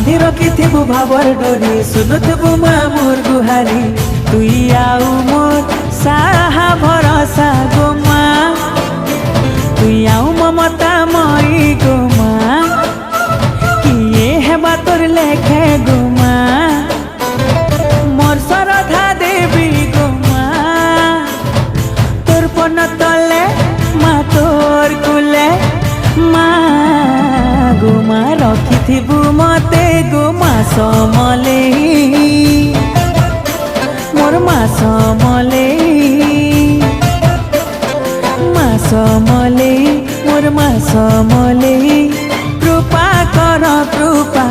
बांधी रखिथिबु भावर डोरी सुनुथबु माँ मोर गुहारी तुई आउ मोर साहा भरोसा गो माँ तुई आउ ममता मई गो माँ किए हेबा तोर लेखे गो माँ मोर श्रद्धा देवी गो माँ तोर पन तले माँ तोर कुले माँ गो माँ रखिथिबु मते गो माँ समलेई मोर माँ समलेई मोर माँ समलेई कृपा कर कृपा